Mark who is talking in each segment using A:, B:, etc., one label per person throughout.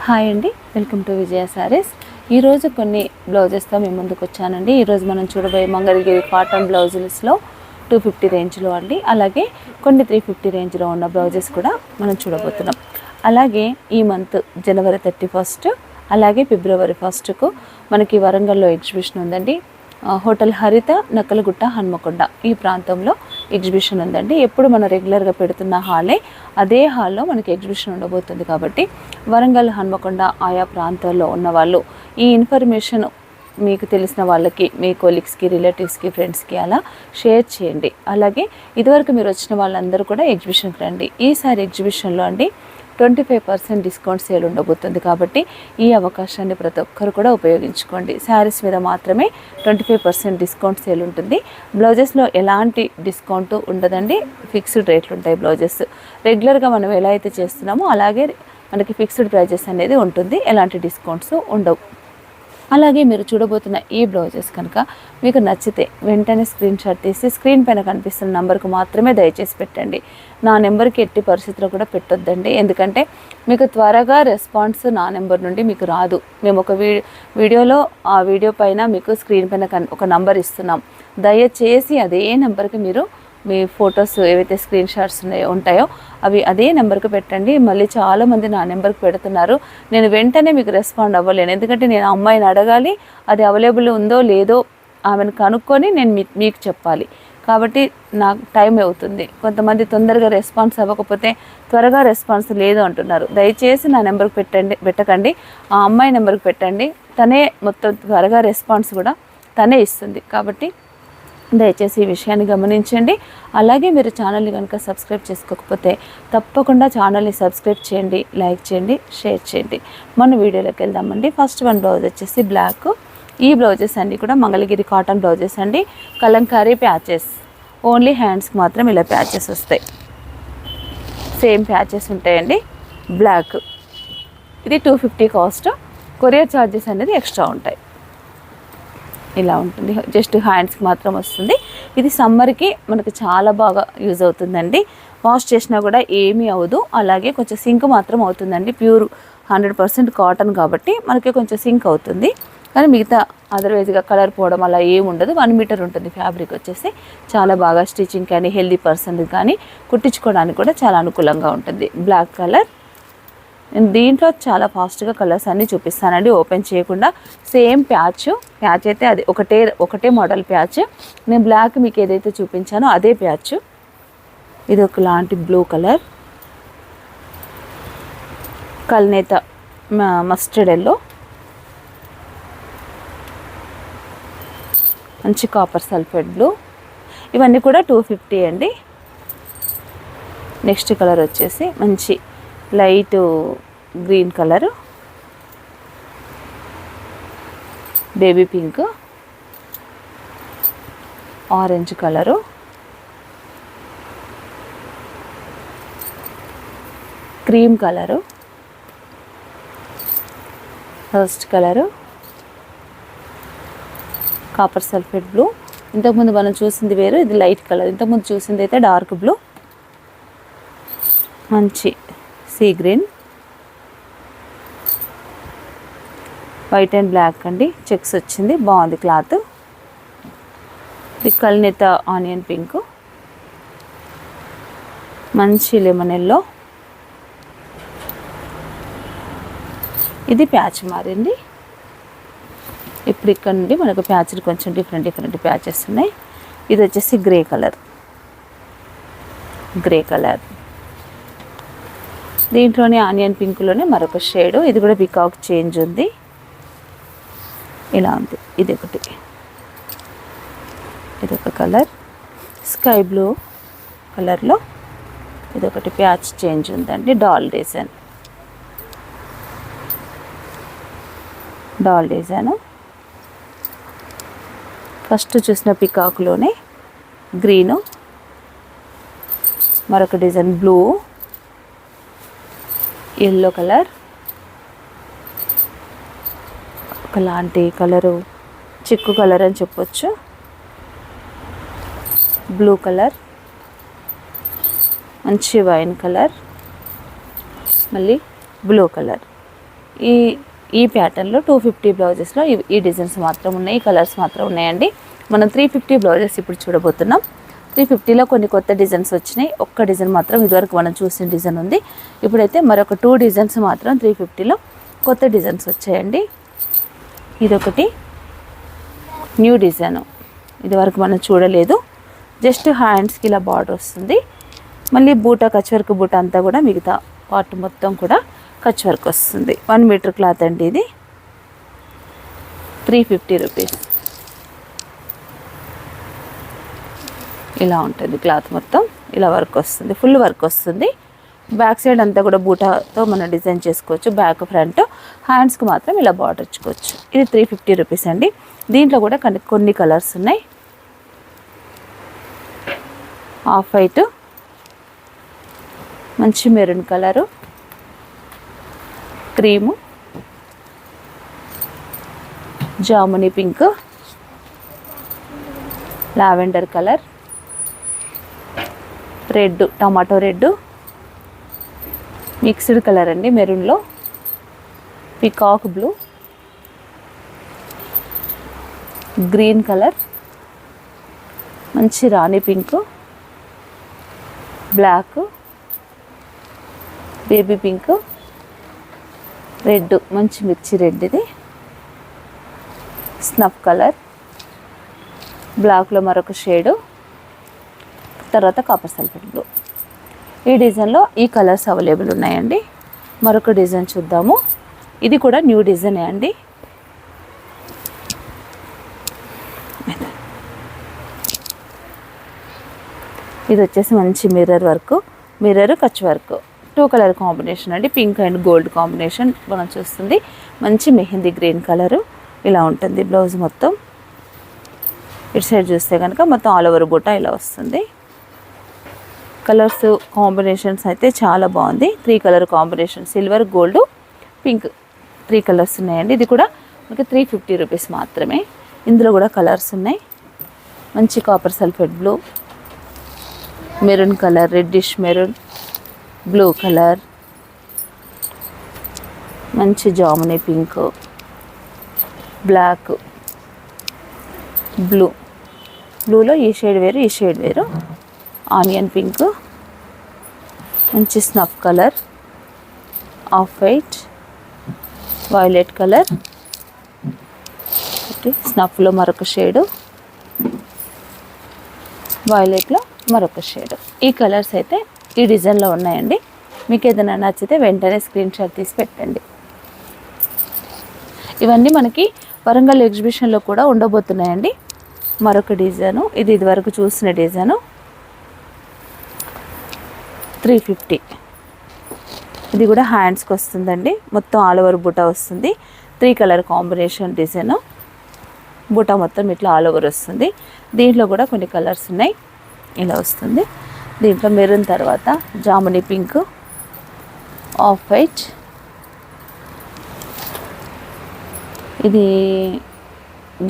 A: Hi అండి, welcome to విజయ సారీస్. ఈరోజు కొన్ని బ్లౌజెస్తో మేము ముందుకు వచ్చానండి. ఈరోజు మనం చూడబోయే మంగళగిరి కాటన్ బ్లౌజెస్లో 250 రేంజ్లో అండి, అలాగే కొన్ని 350 రేంజ్లో ఉన్న బ్లౌజెస్ కూడా మనం చూడబోతున్నాం. అలాగే ఈ మంత్ జనవరి 31 అలాగే ఫిబ్రవరి 1కు మనకి వరంగల్లో ఎగ్జిబిషన్ ఉందండి. హోటల్ హరిత, నక్కలగుట్ట, హన్మకొండ ఈ ప్రాంతంలో ఎగ్జిబిషన్ ఉందండి. ఎప్పుడు మనం రెగ్యులర్గా పెడుతున్న హాలే, అదే హాల్లో మనకి ఎగ్జిబిషన్ ఉండబోతుంది. కాబట్టి వరంగల్, హన్మకొండ ఆయా ప్రాంతాల్లో ఉన్న వాళ్ళు ఈ ఇన్ఫర్మేషన్ మీకు తెలిసిన వాళ్ళకి, మీ కొలీగ్స్కి, రిలేటివ్స్కి, ఫ్రెండ్స్కి అలా షేర్ చేయండి. అలాగే ఇదివరకు మీరు వచ్చిన వాళ్ళందరూ కూడా ఎగ్జిబిషన్కి రండి. ఈసారి ఎగ్జిబిషన్లో అండి 25% డిస్కౌంట్ సేల్ ఉండబోతుంది. కాబట్టి ఈ అవకాశాన్ని ప్రతి ఒక్కరు కూడా ఉపయోగించుకోండి. శారీస్ మీద మాత్రమే 25% డిస్కౌంట్ సేల్ ఉంటుంది. బ్లౌజెస్లో ఎలాంటి డిస్కౌంట్ ఉండదండి, ఫిక్స్డ్ రేట్లు ఉంటాయి. బ్లౌజెస్ రెగ్యులర్గా మనం ఎలా అయితే చేస్తున్నామో అలాగే మనకి ఫిక్స్డ్ ప్రైజెస్ అనేది ఉంటుంది, ఎలాంటి డిస్కౌంట్స్ ఉండవు. అలాగే మీరు చూడబోతున్న ఈ బ్లౌజెస్ కనుక మీకు నచ్చితే వెంటనే స్క్రీన్ షాట్ తీసి స్క్రీన్ పైన కనిపిస్తున్న నెంబర్కు మాత్రమే దయచేసి పెట్టండి. నా నెంబర్కి ఎట్టి పరిస్థితిలో కూడా పెట్టొద్దండి, ఎందుకంటే మీకు త్వరగా రెస్పాన్స్ నా నెంబర్ నుండి మీకు రాదు. మేము ఒక వీడియోలో ఆ వీడియో పైన మీకు స్క్రీన్ పైన ఒక నంబర్ ఇస్తున్నాం. దయచేసి అదే నెంబర్కి మీరు మీ ఫొటోస్ ఏవైతే స్క్రీన్ షాట్స్ ఉంటాయో అవి అదే నెంబర్కి పెట్టండి. మళ్ళీ చాలామంది నా నెంబర్కి పెడుతున్నారు, నేను వెంటనే మీకు రెస్పాండ్ అవ్వలేను. ఎందుకంటే నేను అమ్మాయిని అడగాలి, అది అవైలబుల్ ఉందో లేదో ఆమెను కనుక్కొని నేను మీకు చెప్పాలి. కాబట్టి నాకు టైం అవుతుంది. కొంతమంది తొందరగా రెస్పాన్స్ అవ్వకపోతే త్వరగా రెస్పాన్స్ లేదు అంటున్నారు. దయచేసి నా నెంబర్కి పెట్టకండి, ఆ అమ్మాయి నెంబర్కి పెట్టండి. తనే మొత్తం త్వరగా రెస్పాన్స్ కూడా తనే ఇస్తుంది. కాబట్టి దయచేసి ఈ విషయాన్ని గమనించండి. అలాగే మీరు ఛానల్ని కనుక సబ్స్క్రైబ్ చేసుకోకపోతే తప్పకుండా ఛానల్ని సబ్స్క్రైబ్ చేయండి, లైక్ చేయండి, షేర్ చేయండి. మన వీడియోలోకి వెళ్దామండి. ఫస్ట్ వన్ బ్లౌజ్ వచ్చేసి బ్లాక్. ఈ బ్లౌజెస్ అన్నీ కూడా మంగళగిరి కాటన్ బ్లౌజెస్ అండి. కలంకారీ ప్యాచెస్, ఓన్లీ హ్యాండ్స్కి మాత్రం ఇలా ప్యాచెస్ వస్తాయి. సేమ్ ప్యాచెస్ ఉంటాయండి. బ్లాక్ ఇది 250 కాస్ట్. కొరియర్ ఛార్జెస్ అనేది ఎక్స్ట్రా ఉంటాయి. ఇలా ఉంటుంది, జస్ట్ హ్యాండ్స్కి మాత్రం వస్తుంది. ఇది సమ్మర్కి మనకు చాలా బాగా యూజ్ అవుతుందండి. వాష్ చేసినా కూడా ఏమీ అవ్వదు. అలాగే కొంచెం సింక్ మాత్రం అవుతుందండి. ప్యూర్ 100% కాటన్ కాబట్టి మనకి కొంచెం సింక్ అవుతుంది. కానీ మిగతా అదర్వైజ్గా కలర్ పోవడం అలా ఏమి ఉండదు. 1 మీటర్ ఉంటుంది ఫ్యాబ్రిక్ వచ్చేసి. చాలా బాగా స్టిచ్చింగ్ కానీ హెల్దీ పర్సన్ కానీ కుట్టించుకోవడానికి కూడా చాలా అనుకూలంగా ఉంటుంది. Black colour. నేను దీంట్లో చాలా ఫాస్ట్గా కలర్స్ అన్నీ చూపిస్తానండి, ఓపెన్ చేయకుండా. సేమ్ ప్యాచ్ అయితే అది ఒకటే మోడల్ ప్యాచ్. నేను బ్లాక్ మీకు ఏదైతే చూపించానో అదే ప్యాచ్. ఇది ఒకలాంటి బ్లూ కలర్, కల్నేత మస్టర్డ్ ఎల్లో, మంచి కాపర్ సల్ఫేట్ బ్లూ. ఇవన్నీ కూడా 250 అండి. నెక్స్ట్ కలర్ వచ్చేసి మంచి light green colour, baby pink, orange colour, cream colour, first colour, copper sulphate blue. ఇంతకుముందు మనం చూసింది వేరు, ఇది లైట్ కలర్. ఇంతకుముందు చూసింది అయితే డార్క్ బ్లూ, మంచి sea green, white and black అండి. చెక్స్ వచ్చింది, బాగుంది క్లాత్. ఇది కల్నేత ఆనియన్ పింక్, మంచి లెమన్ ఎల్లో. ఇది ప్యాచ్ మారింది. ఇప్పుడు ఇక్కడ నుండి మనకు ప్యాచ్లు కొంచెం డిఫరెంట్ ప్యాచెస్ ఉన్నాయి. ఇది వచ్చేసి గ్రే కలర్. దీంట్లోనే ఆనియన్ పింక్లోనే మరొక షేడు. ఇది కూడా పికాక్ చేంజ్ ఉంది, ఇలా ఉంది. ఇది ఒక కలర్, స్కై బ్లూ కలర్లో ఇదొకటి ప్యాచ్ చేంజ్ ఉందండి. Doll design. ఫస్ట్ చూసిన పికాక్లోనే గ్రీను, మరొక డిజైన్ బ్లూ, ఎల్లో కలర్, ఒకలాంటి కలరు చిక్కు కలర్ అని చెప్పొచ్చు. బ్లూ కలర్, మంచి వైన్ కలర్, మళ్ళీ బ్లూ కలర్. ఈ ఈ ప్యాటర్న్లో 250 బ్లౌజెస్లో ఈ డిజైన్స్ మాత్రం ఉన్నాయి, ఈ కలర్స్ మాత్రం ఉన్నాయండి. మనం 350 బ్లౌజెస్ ఇప్పుడు చూడబోతున్నాం. 350లో కొన్ని కొత్త డిజైన్స్ వచ్చినాయి. ఒక్క డిజైన్ మాత్రం ఇదివరకు మనం చూసిన డిజైన్ ఉంది. ఇప్పుడైతే మరొక 2 డిజైన్స్ మాత్రం 350లో కొత్త డిజైన్స్ వచ్చాయండి. ఇదొకటి న్యూ డిజైన్, ఇదివరకు మనం చూడలేదు. జస్ట్ హ్యాండ్స్కి ఇలా బార్డర్ వస్తుంది. మళ్ళీ బూటా కచ్ వర్క్ బూటా అంతా కూడా మిగతా పార్ట్ మొత్తం కూడా కచ్ వర్క్ వస్తుంది. 1 మీటర్ క్లాత్ అండి ఇది. 350 రూపీస్. ఇలా ఉంటుంది క్లాత్ మొత్తం, ఇలా వర్క్ వస్తుంది, ఫుల్ వర్క్ వస్తుంది. బ్యాక్ సైడ్ అంతా కూడా బూటాతో మనం డిజైన్ చేసుకోవచ్చు. బ్యాక్ ఫ్రంట్ హ్యాండ్స్కి మాత్రం ఇలా బార్డర్ ఇచ్చుకోవచ్చు. ఇది 350 రూపీస్ అండి. దీంట్లో కూడా కొన్ని కలర్స్ ఉన్నాయి. ఆఫ్ వైట్, మంచి మెరూన్ కలరు, క్రీము, జామునీ pink, lavender colour, red, tomato red, mixed colour అండి మెరూన్లో, పికాక్ బ్లూ, గ్రీన్ కలర్, మంచి రాణి pink, black, baby pink, red, మంచి మిర్చి రెడ్, ఇది స్నఫ్ కలర్, బ్లాక్లో మరొక షేడు, తర్వాత కాపర్ సల్ఫేట్ బ్లూ. ఈ డిజైన్లో ఈ కలర్స్ అవైలబుల్ ఉన్నాయండి. మరొక డిజైన్ చూద్దాము. ఇది కూడా న్యూ డిజైనే అండి. ఇది వచ్చేసి మంచి mirror work, mirror Kutch work, 2 colour combination అండి. పింక్ అండ్ గోల్డ్ కాంబినేషన్ మనం చూస్తుంది. మంచి మెహందీ గ్రీన్ కలరు ఇలా ఉంటుంది బ్లౌజ్ మొత్తం. ఇటు సైడ్ చూస్తే కనుక మొత్తం ఆల్ ఓవర్ బూటా ఇలా వస్తుంది. కలర్స్ కాంబినేషన్స్ అయితే చాలా బాగుంది. 3 colour combination, silver, gold, pink, 3 colours ఉన్నాయండి. ఇది కూడా మనకి 350 రూపీస్ మాత్రమే. ఇందులో కూడా కలర్స్ ఉన్నాయి. మంచి copper sulphate blue, maroon colour, reddish maroon, blue colour, మంచి జామునీ పింక్, బ్లాక్, బ్లూ, బ్లూలో ఈ షేడ్ వేరు, ఈ షేడ్ వేరు, ఆనియన్ పింక్, మంచి snuff colour, off white, violet colour, స్నఫ్లో మరొక షేడు, వైలెట్లో మరొక షేడు. ఈ కలర్స్ అయితే ఈ డిజైన్లో ఉన్నాయండి. మీకు ఏదైనా నచ్చితే వెంటనే స్క్రీన్ షాట్ తీసి పెట్టండి. ఇవన్నీ మనకి వరంగల్ ఎగ్జిబిషన్లో కూడా ఉండబోతున్నాయండి. మరొక డిజైను, ఇది ఇదివరకు చూసిన డిజైను, 350. ఇది కూడా హ్యాండ్స్కి వస్తుందండి. మొత్తం ఆల్ ఓవర్ బుటా వస్తుంది. 3 కలర్ కాంబినేషన్ డిజైన్, బుటా మొత్తం ఇట్లా ఆల్ ఓవర్ వస్తుంది. దీంట్లో కూడా కొన్ని కలర్స్ ఉన్నాయి. ఇలా వస్తుంది. దీంట్లో మెరూన్, తర్వాత జామునీ పింక్, ఆఫ్ వైట్, ఇది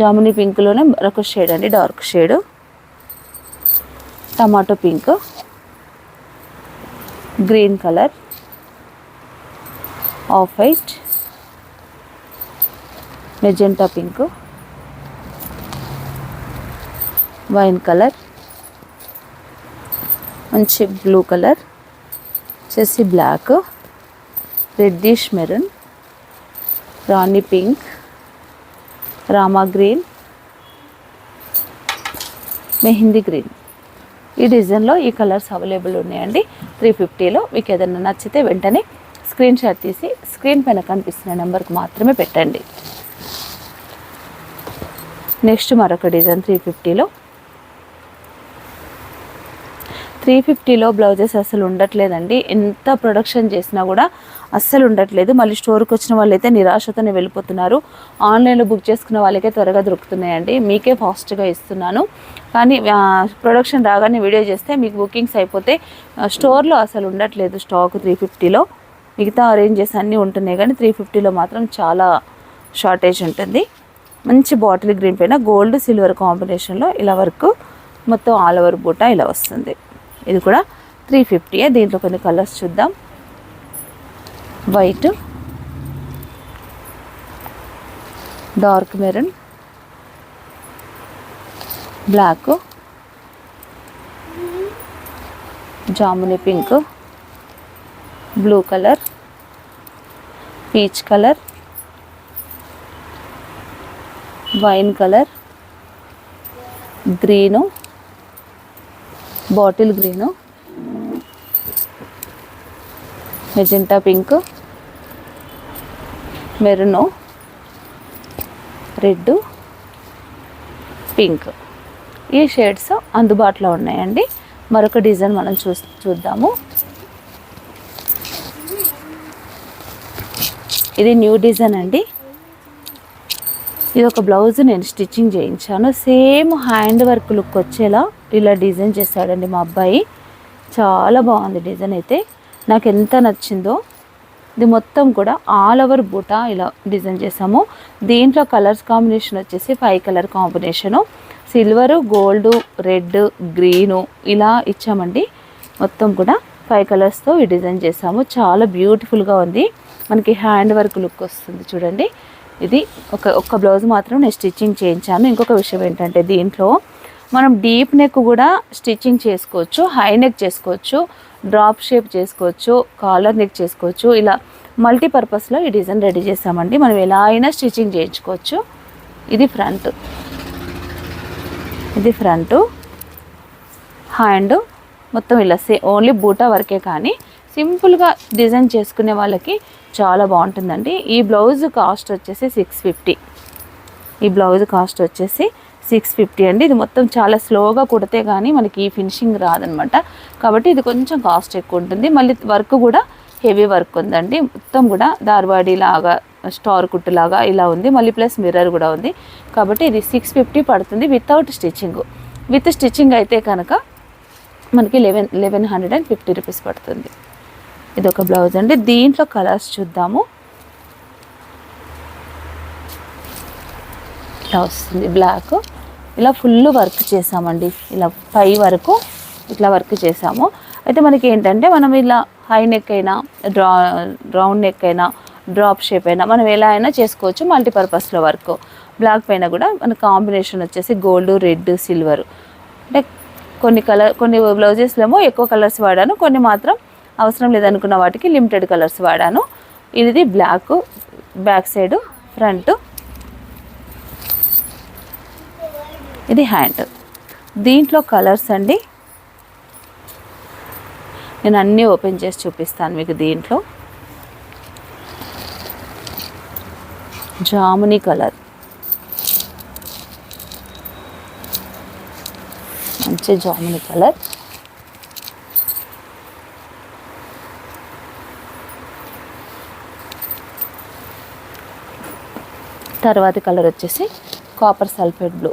A: జామునీ పింక్లోనే మరొక షేడ్ అండి, dark shade, tomato pink, green colour, off white, magenta pink, wine colour, మంచి బ్లూ కలర్, వచ్చేసి బ్లాక్, రెడ్డిష్ మెరూన్, రాణి పింక్, రామా గ్రీన్, మెహందీ గ్రీన్. ఈ డిజైన్లో ఈ కలర్స్ అవైలబుల్ ఉన్నాయండి. 350లో మీకు ఏదైనా నచ్చితే వెంటనే స్క్రీన్ షాట్ తీసి స్క్రీన్ పైన కనిపిస్తున్న నెంబర్కి మాత్రమే పెట్టండి. నెక్స్ట్ మరొక డిజైన్ 350లో బ్లౌజెస్ అసలు ఉండట్లేదండి. ఎంత ప్రొడక్షన్ చేసినా కూడా అస్సలు ఉండట్లేదు. మళ్ళీ స్టోర్కి వచ్చిన వాళ్ళైతే నిరాశతోనే వెళ్ళిపోతున్నారు. ఆన్లైన్లో బుక్ చేసుకున్న వాళ్ళకే త్వరగా దొరుకుతున్నాయండి. మీకే ఫాస్ట్గా ఇస్తున్నాను. కానీ ప్రొడక్షన్ రాగానే వీడియో చేస్తే మీకు బుకింగ్స్ అయిపోతే స్టోర్లో అసలు ఉండట్లేదు స్టాక్. 350లో మిగతా అరేంజెస్ అన్నీ ఉంటున్నాయి, కానీ 350లో మాత్రం చాలా షార్టేజ్ ఉంటుంది. మంచి బాటిల్ గ్రీన్ పైన గోల్డ్ సిల్వర్ కాంబినేషన్లో ఇలా వర్క్, మొత్తం ఆల్ ఓవర్ బూటా ఇలా వస్తుంది. ఇది కూడా 350. దీంట్లో కొన్ని కలర్స్ చూద్దాం. వైట్, డార్క్ మెరూన్, బ్లాక్, జాముని pink, blue colour, peach colour, wine colour, green, bottle green, magenta pink, maroon, red, pink. ఈ షేడ్స్ అందుబాటులో ఉన్నాయండి. మరొక డిజైన్ మనం చూద్దాము. ఇది న్యూ డిజైన్ అండి. ఇది ఒక బ్లౌజ్ నేను స్టిచ్చింగ్ చేయించాను. సేమ్ హ్యాండ్ వర్క్ లుక్ వచ్చేలా ఇలా డిజైన్ చేశాడండి మా అబ్బాయి. చాలా బాగుంది డిజైన్ అయితే, నాకు ఎంత నచ్చిందో. ఇది మొత్తం కూడా ఆల్ ఓవర్ బూటా ఇలా డిజైన్ చేసాము. దీంట్లో కలర్స్ కాంబినేషన్ వచ్చేసి 5 colour combination, silver, gold, red, green ఇలా ఇచ్చామండి. మొత్తం కూడా 5 కలర్స్తో ఈ డిజైన్ చేసాము. చాలా బ్యూటిఫుల్గా ఉంది. మనకి హ్యాండ్ వర్క్ లుక్ వస్తుంది చూడండి. ఇది ఒక్క బ్లౌజ్ మాత్రం నేను స్టిచ్చింగ్ చేయించాను. ఇంకొక విషయం ఏంటంటే దీంట్లో మనం డీప్ నెక్ కూడా స్టిచ్చింగ్ చేసుకోవచ్చు, హై నెక్ చేసుకోవచ్చు, డ్రాప్ షేప్ చేసుకోవచ్చు, కాలర్ నెక్ చేసుకోవచ్చు. ఇలా మల్టీపర్పస్లో ఈ డిజైన్ రెడీ చేసామండి. మనం ఎలా అయినా స్టిచ్చింగ్ చేయించుకోవచ్చు. ఇది ఫ్రంట్, ఇది ఫ్రంట్, హ్యాండ్ మొత్తం ఇలా ఓన్లీ బూటా వరకే, కానీ సింపుల్గా డిజైన్ చేసుకునే వాళ్ళకి చాలా బాగుంటుందండి. ఈ బ్లౌజ్ కాస్ట్ వచ్చేసి 650. ఈ బ్లౌజ్ కాస్ట్ వచ్చేసి 650 అండి. ఇది మొత్తం చాలా స్లోగా కుడితే కానీ మనకి ఈ ఫినిషింగ్ రాదనమాట. కాబట్టి ఇది కొంచెం కాస్ట్ ఎక్కువ ఉంటుంది. మళ్ళీ వర్క్ కూడా హెవీ వర్క్ ఉందండి. మొత్తం కూడా దార్వాడి లాగా, స్టార్ కుట్టు లాగా ఇలా ఉంది. మళ్ళీ ప్లస్ మిర్రర్ కూడా ఉంది. కాబట్టి ఇది 650 పడుతుంది వితౌట్ స్టిచ్చింగ్. విత్ స్టిచ్చింగ్ అయితే కనుక మనకి 1150 రూపీస్ పడుతుంది. ఇది ఒక బ్లౌజ్ అండి. దీంట్లో కలర్స్ చూద్దాము. ఇలా వస్తుంది బ్లాక్. ఇలా ఫుల్ వర్క్ చేసామండి. ఇలా పై వరకు ఇట్లా వర్క్ చేసాము. అయితే మనకి ఏంటంటే మనం ఇలా హై నెక్ అయినా, రౌండ్ నెక్ అయినా, డ్రాప్ షేప్ అయినా మనం ఎలా అయినా చేసుకోవచ్చు. మల్టీపర్పస్లో వర్క్. బ్లాక్ పైన కూడా మన కాంబినేషన్ వచ్చేసి గోల్డ్, రెడ్, సిల్వర్. అంటే కొన్ని బ్లౌజెస్లో ఏమో ఎక్కువ కలర్స్ వాడాను, కొన్ని మాత్రం అవసరం లేదనుకున్న వాటికి లిమిటెడ్ కలర్స్ వాడాను. ఇది బ్లాక్, బ్యాక్ సైడ్, ఫ్రంట్, ఇది హ్యాండ్. దీంట్లో కలర్స్ అండి నేను అన్నీ ఓపెన్ చేసి చూపిస్తాను మీకు. దీంట్లో జామునీ కలర్, మంచి జామునీ కలర్, తర్వాతి కలర్ వచ్చేసి copper sulphate blue,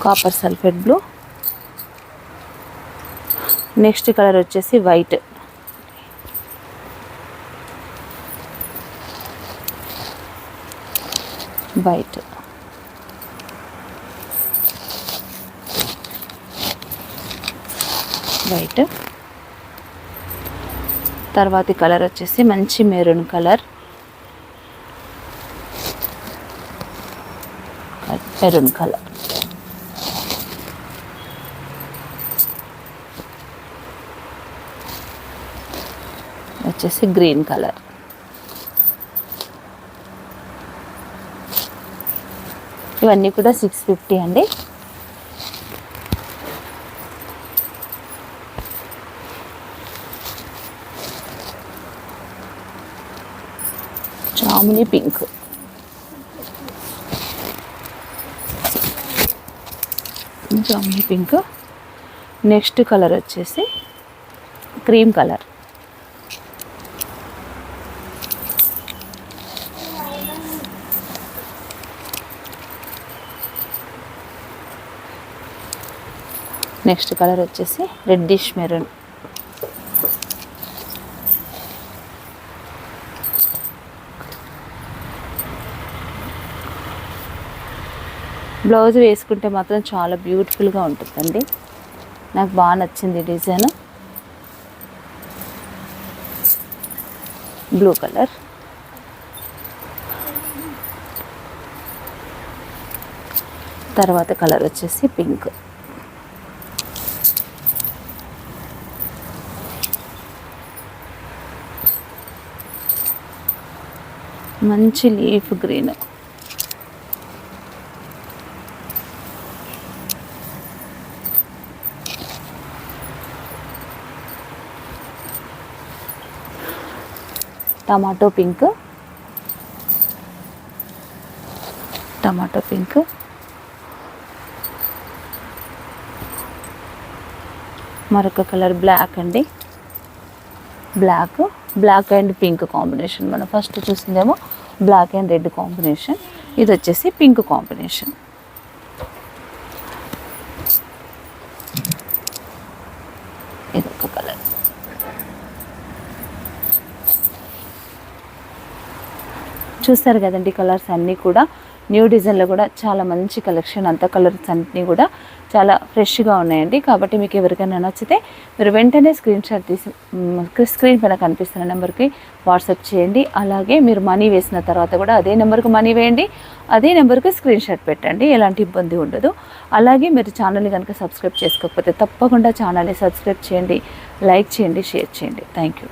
A: copper sulphate blue. Next colour వచ్చేసి వైట్, వైట్, వైట్. తర్వాతి కలర్ వచ్చేసి మంచి మెరూన్ కలర్, మెరూన్ కలర్. వచ్చేసి గ్రీన్ కలర్. ఇవన్నీ కూడా 650 అండి. Jamuni pink, jamuni pink. Next colour వచ్చేసి క్రీమ్ కలర్, నెక్స్ట్ కలర్ వచ్చేసి రెడ్డిష్ మెరూన్. బ్లౌజ్ వేసుకుంటే మాత్రం చాలా బ్యూటిఫుల్గా ఉంటుందండి. నాకు బాగా నచ్చింది డిజైన్. బ్లూ కలర్, తర్వాత కలర్ వచ్చేసి పింక్, మంచి లీఫ్ గ్రీన్, టమాటో పింక్, మరొక కలర్ బ్లాక్ అండి, బ్లాక్ అండ్ పింక్ కాంబినేషన్. మనం ఫస్ట్ చూసిందేమో బ్లాక్ అండ్ రెడ్ కాంబినేషన్, ఇది వచ్చేసి పింక్ కాంబినేషన్. ఇదొక కలర్. చూస్తారు కదండి కలర్స్ అన్నీ కూడా న్యూ డిజైన్లో కూడా చాలా మంచి కలెక్షన్, అంత కలర్స్ అన్నీ కూడా చాలా ఫ్రెష్గా ఉన్నాయండి. కాబట్టి మీకు ఎవరికైనా నచ్చితే మీరు వెంటనే స్క్రీన్ షాట్ తీసి స్క్రీన్ పైన కనిపిస్తున్న నెంబర్కి వాట్సాప్ చేయండి. అలాగే మీరు మనీ వేసిన తర్వాత కూడా అదే నెంబర్కి మనీ వేయండి, అదే నెంబర్కి స్క్రీన్ షాట్ పెట్టండి, ఎలాంటి ఇబ్బంది ఉండదు. అలాగే మీరు ఛానల్ని కనుక సబ్స్క్రైబ్ చేసుకోకపోతే తప్పకుండా ఛానల్ని సబ్స్క్రైబ్ చేయండి, లైక్ చేయండి, షేర్ చేయండి. Thank you.